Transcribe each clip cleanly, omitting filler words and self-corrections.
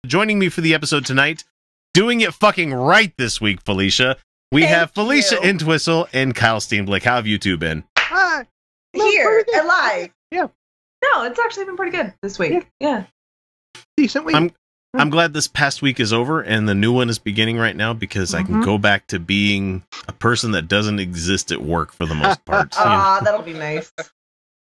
Joining me for the episode tonight, doing it fucking right this week, Felicia. We have Felicia Entwistle and Kyle Steenblick. How have you two been? Here and live. Yeah. No, it's actually been pretty good this week. Yeah. Decent week. I'm glad this past week is over and the new one is beginning right now because I can go back to being a person that doesn't exist at work for the most part. That'll be nice.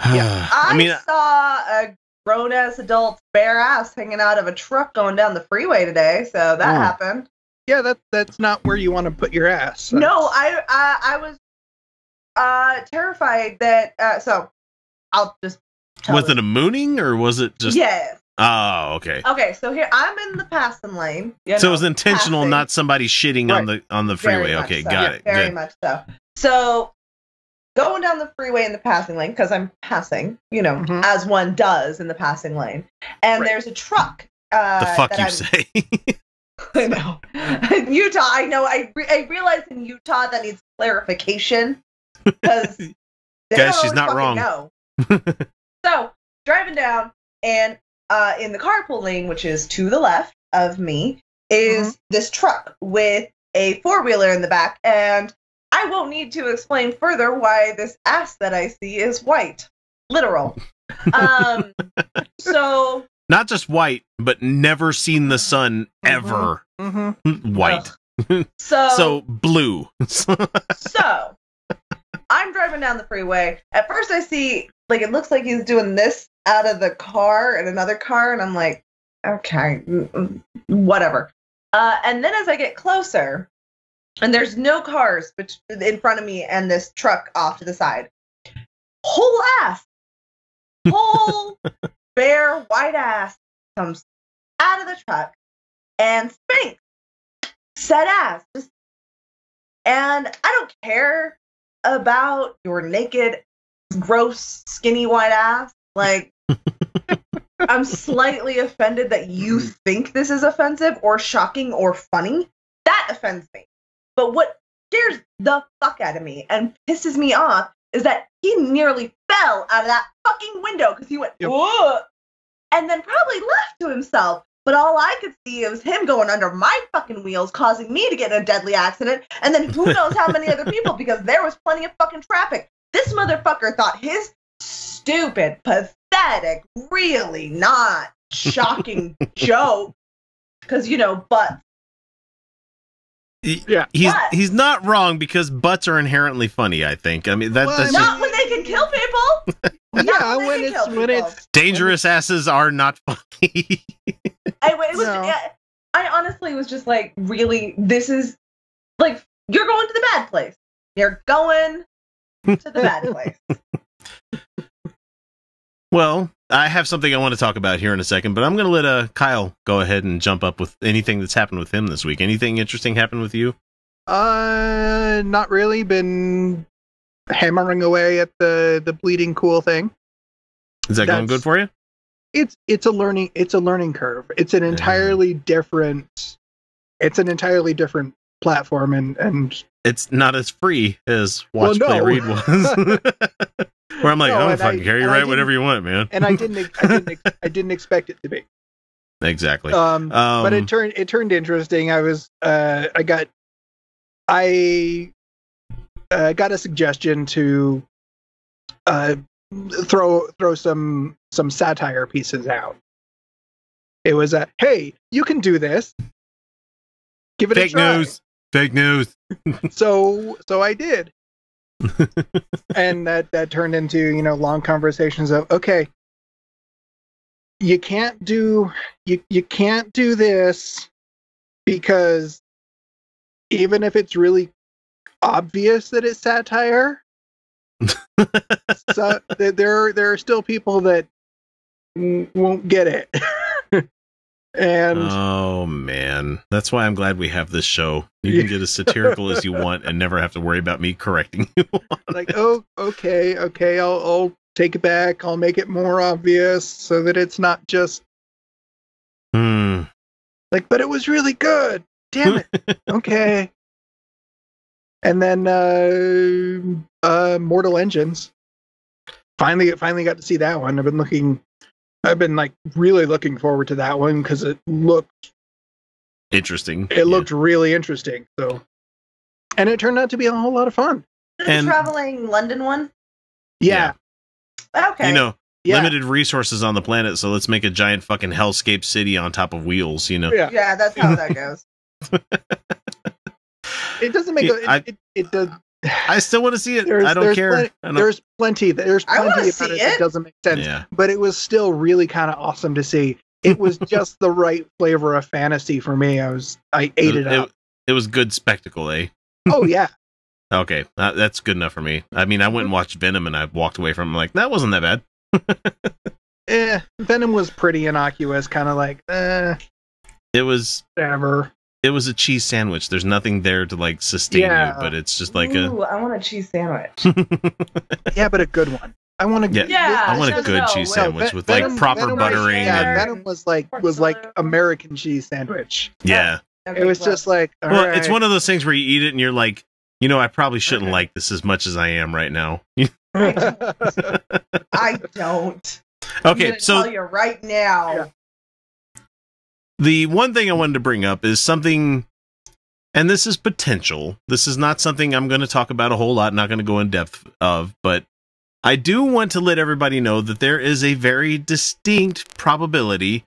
Yeah. I saw a grown-ass adult bare ass hanging out of a truck going down the freeway today, so that happened. Yeah, that's not where you want to put your ass. No, I was terrified that. So I'll just. Was it a mooning or was it just? Yes. Oh, okay. Okay, so here I'm in the passing lane. So it was intentional, not somebody shitting on the freeway. Okay, got it. Very much so. So going down the freeway in the passing lane because I'm passing, as one does in the passing lane, and there's a truck. The fuck you say? I know. Utah, I know. I realize in Utah that needs clarification because guys, she's not wrong. No. So driving down and. In the carpool lane, which is to the left of me, is this truck with a four-wheeler in the back, and I won't need to explain further why this ass that I see is white. Literal. So... Not just white, but never seen the sun ever. White. So blue. So, I'm driving down the freeway. At first I see, it looks like he's doing this out of the car and another car, and I'm like, okay, whatever. And then as I get closer, and there's no cars in front of me and this truck off to the side, whole bare white ass comes out of the truck and spanks said ass. And I don't care about your naked, gross, skinny white ass. I'm slightly offended that you think this is offensive or shocking or funny. That offends me. But what scares the fuck out of me and pisses me off is that he nearly fell out of that fucking window because he went, whoa, and then probably left to himself. But all I could see was him going under my fucking wheels, causing me to get in a deadly accident, and then who knows how many other people, because there was plenty of fucking traffic. This motherfucker thought his stupid, pathetic, really not shocking joke, because, butts. Yeah, he's not wrong because butts are inherently funny, I think. I mean, that's not when they can kill people. Yeah, when it's dangerous asses are not funny. I honestly was just like, really, this is you're going to the bad place. You're going to the bad place. Well, I have something I want to talk about here in a second, but I'm going to let Kyle go ahead and jump up with anything that's happened with him this week. Anything interesting happened with you? Not really. Been hammering away at the bleeding cool thing. Is that going good for you? It's a learning curve. It's an entirely different platform and it's not as free as Watch Play Read was. Where I'm like, fucking Harry, write whatever you want, man. And I didn't expect it to be. Exactly. But it turned interesting. I got a suggestion to throw some satire pieces out. It was hey, you can do this. Give it a try. Fake news. So I did. And that turned into, long conversations of, okay, you can't do this because even if it's really obvious that it's satire, so there are still people that won't get it. And oh man, that's why I'm glad we have this show. You can get as satirical as you want and never have to worry about me correcting you. Okay, I'll take it back. I'll make it more obvious so that it's not just but it was really good. Damn it. Okay. And then Mortal Engines. Finally got to see that one. I've been looking I've been like really looking forward to that one because it looked interesting. It looked really interesting. So, and it turned out to be a whole lot of fun. Is it the traveling London one? Yeah. Okay. You know, limited resources on the planet, so let's make a giant fucking hellscape city on top of wheels. You know. Yeah, that's how that goes. It doesn't make it does. I still want to see it. I don't care. There's plenty about it that doesn't make sense. Yeah. But it was still really kind of awesome to see. It was just the right flavor of fantasy for me. I ate it up. It was good spectacle, eh? Oh yeah. Okay, that's good enough for me. I mean, I went and watched Venom, and I walked away from it like that wasn't that bad. Venom was pretty innocuous, kind of like. It was whatever. It was a cheese sandwich. There's nothing there to like sustain you, but it's just like I want a cheese sandwich. Yeah, but a good one. I want a I want a good cheese sandwich with like proper buttering. Yeah, Venom was like American cheese sandwich. Yeah, okay, it was just like. Well, it's one of those things where you eat it and you're like, you know, I probably shouldn't like this as much as I am right now. I don't. Okay, so tell you right now. Yeah. The one thing I wanted to bring up is something, and this is potential. This is not something I'm going to talk about a whole lot, not going to go in depth of, but I do want to let everybody know that there is a very distinct probability,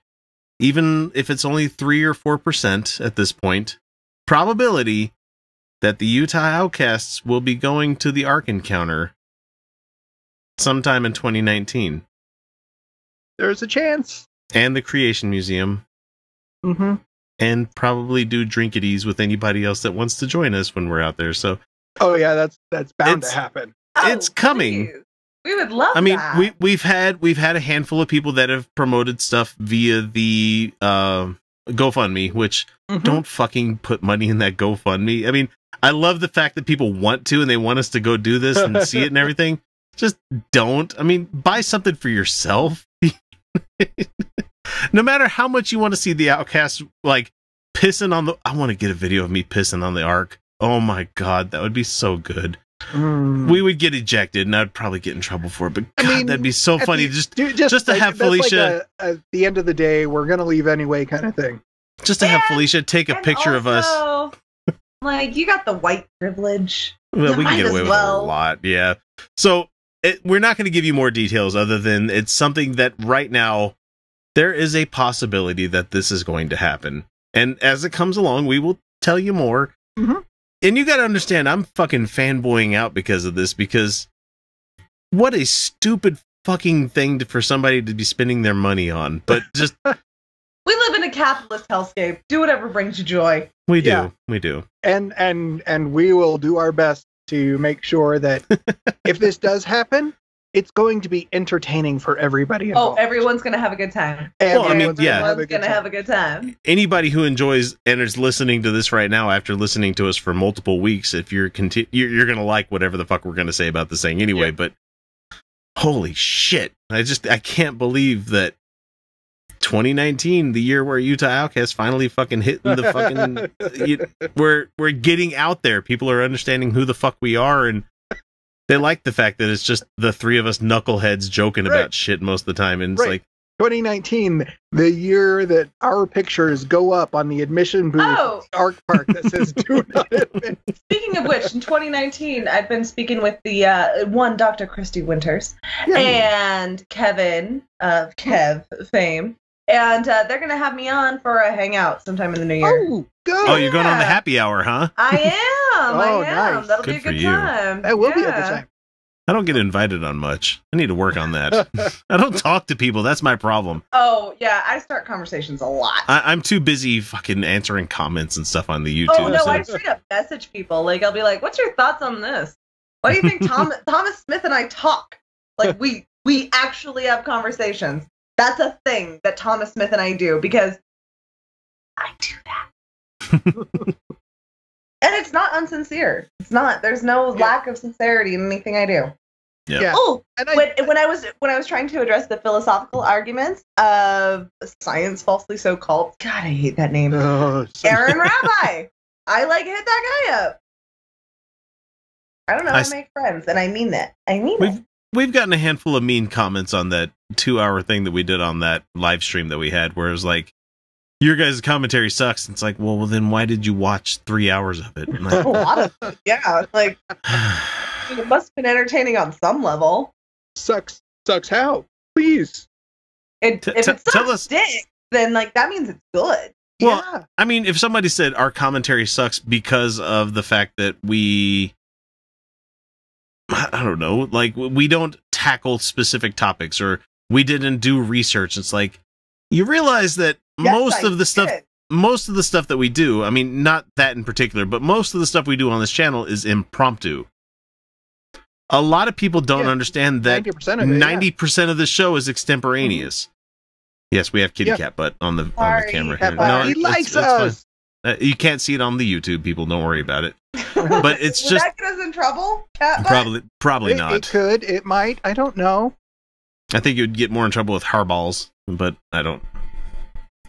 even if it's only 3 or 4% at this point, probability that the Utah Outcasts will be going to the Ark Encounter sometime in 2019. There's a chance. And the Creation Museum. Mm-hmm. And probably do drinkities with anybody else that wants to join us when we're out there. So, oh yeah, that's bound to happen. It's coming. Please. We would love. I mean, that. we've had a handful of people that have promoted stuff via the GoFundMe, which don't fucking put money in that GoFundMe. I mean, I love the fact that people want to and they want us to go do this and see it and everything. Just don't. I mean, buy something for yourself. No matter how much you want to see the Outcasts, like pissing on the. I want to get a video of me pissing on the Ark. Oh my god, that would be so good. We would get ejected, and I'd probably get in trouble for it. But God, I mean, that'd be so funny. Just to have Felicia. Like at the end of the day, we're gonna leave anyway, kind of thing. Just to have Felicia take a picture of us. Like, you got the white privilege. Well, we can get away with a lot, yeah. So we're not going to give you more details other than it's something that right now. There is a possibility that this is going to happen. And as it comes along, we will tell you more. Mm-hmm. And you got to understand, I'm fucking fanboying out because of this, because what a stupid fucking thing for somebody to be spending their money on. But just... We live in a capitalist hellscape. Do whatever brings you joy. We do. We do. And we will do our best to make sure that if this does happen, it's going to be entertaining for everybody involved. Oh, everyone's going to have a good time. Everyone's going to have a good time. Anybody who enjoys and is listening to this right now after listening to us for multiple weeks, if you're going to like whatever the fuck we're going to say about this thing anyway, but holy shit. I can't believe that 2019, the year where Utah Outcasts finally fucking hit the fucking we're getting out there. People are understanding who the fuck we are, and they like the fact that it's just the three of us knuckleheads joking about shit most of the time. And it's like 2019, the year that our pictures go up on the admission booth at Ark Park that says "Do not admit." Speaking of which, in 2019, I've been speaking with the Dr. Christy Winters and Kevin of Kev fame. And they're going to have me on for a hangout sometime in the new year. Oh, good. Oh, you're going on the happy hour, huh? I am. I am. Nice. That'll be a good time. That will be a good time. I don't get invited on much. I need to work on that. I don't talk to people. That's my problem. Oh, yeah. I start conversations a lot. I'm too busy fucking answering comments and stuff on the YouTube. Oh, no. I straight up message people. Like, I'll be like, what's your thoughts on this? Why do you think Thomas Smith and I talk? Like, we actually have conversations. That's a thing that Thomas Smith and I do because I do that. And it's not unsincere. It's not. There's no lack of sincerity in anything I do. Yeah. Oh, and when I was trying to address the philosophical arguments of science falsely so called. God, I hate that name. Aaron Rabbi. I hit that guy up. I don't know. I make friends, and I mean that. we've gotten a handful of mean comments on that 2-hour thing that we did on that live stream that we had, where it was like, your guys' commentary sucks. And it's like, well, then why did you watch 3 hours of it? Like, a lot of it. Yeah, like it must have been entertaining on some level. Sucks how? Please. If it sucks dick, then like that means it's good. Well, Yeah. I mean, if somebody said our commentary sucks because of the fact that I don't know, like we don't tackle specific topics or we didn't do research. It's like, you realize that most of the stuff that we do, I mean, not that in particular, but most of the stuff we do on this channel is impromptu. A lot of people don't understand that 90% of the show is extemporaneous. Yes, we have Kitty Cat Butt on the camera here. No, he likes us. You can't see it on the YouTube, people. Don't worry about it. But it's Would just that get us in trouble? Cat probably not. It could. It might. I don't know. I think you'd get more in trouble with hairballs, but I don't.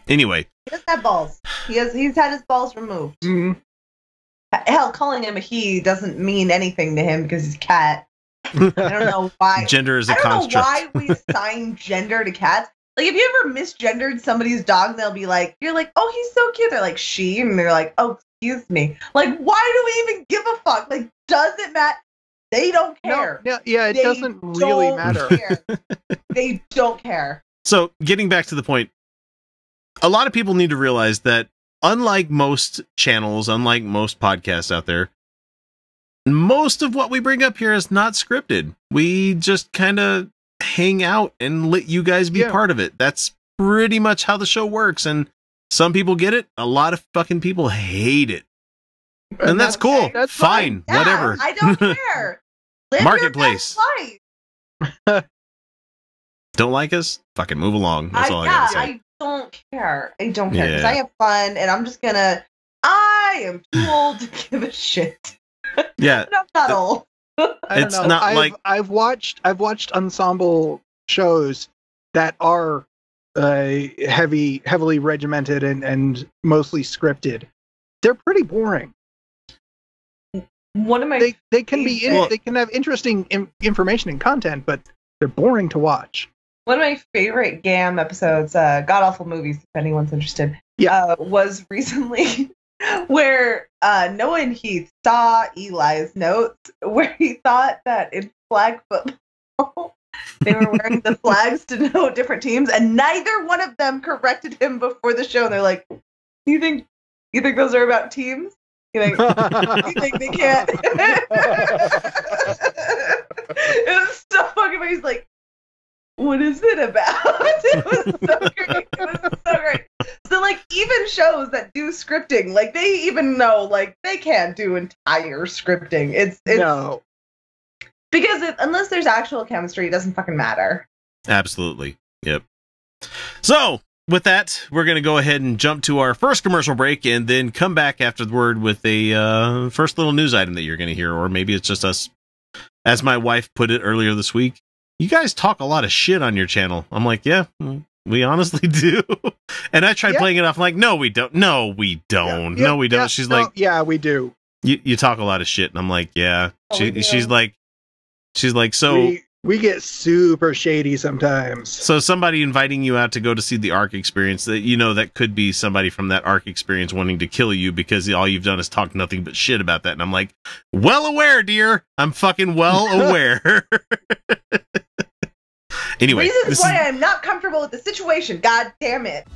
Anyway, he doesn't have balls. He's had his balls removed. Mm-hmm. Hell, calling him a he doesn't mean anything to him because he's cat. I don't know why. Gender is a construct. I don't know why we assign gender to cats. Like, if you ever misgendered somebody's dog, they'll be like, you're like, oh, he's so cute. They're like, she, and they're like, oh, excuse me. Like, why do we even give a fuck? Like, does it matter? They don't care. No, it doesn't really matter. They don't care. So, getting back to the point, a lot of people need to realize that unlike most channels, unlike most podcasts out there, most of what we bring up here is not scripted. We just kind of hang out and let you guys be part of it. That's pretty much how the show works. And some people get it. A lot of fucking people hate it. And that's cool. That's fine. Yeah, whatever. I don't care. Live Marketplace. Your best life. Don't like us? Fucking move along. That's all I gotta say. I don't care. I don't care because I have fun, and I'm just gonna. I am too old to give a shit. Yeah, I'm not old. I don't know. Not like I've watched ensemble shows that are heavily regimented and mostly scripted. They're pretty boring. One of my they can be they can have interesting information and content, but they're boring to watch. One of my favorite GAM episodes, God Awful Movies, if anyone's interested, was recently where Noah and Heath saw Eli's notes where he thought that in flag football they were wearing the flags to denote different teams, and neither one of them corrected him before the show. And they're like, you think those are about teams? You think they can't? It was so fucking funny. He's like, what is it about? It was so great. It was so great. So, like, even shows that do scripting, like, they even know, like, they can't do entire scripting. It's no. Because unless there's actual chemistry, it doesn't fucking matter. Absolutely. Yep. So, with that, we're going to go ahead and jump to our first commercial break and then come back afterward with a first little news item that you're going to hear, or maybe it's just us. As my wife put it earlier this week, you guys talk a lot of shit on your channel. I'm like, yeah, we honestly do. And I tried playing it off. I'm like, no, we don't. No, we don't. No, we don't. She's like, yeah, we do. You talk a lot of shit. And I'm like, yeah. She's like, so we get super shady sometimes. So somebody inviting you out to go to see the ARC experience, that that could be somebody from that ARC experience wanting to kill you because all you've done is talk nothing but shit about that. And I'm like, well aware, dear. I'm fucking well aware. Anyway, reasons why I'm not comfortable with the situation. God damn it.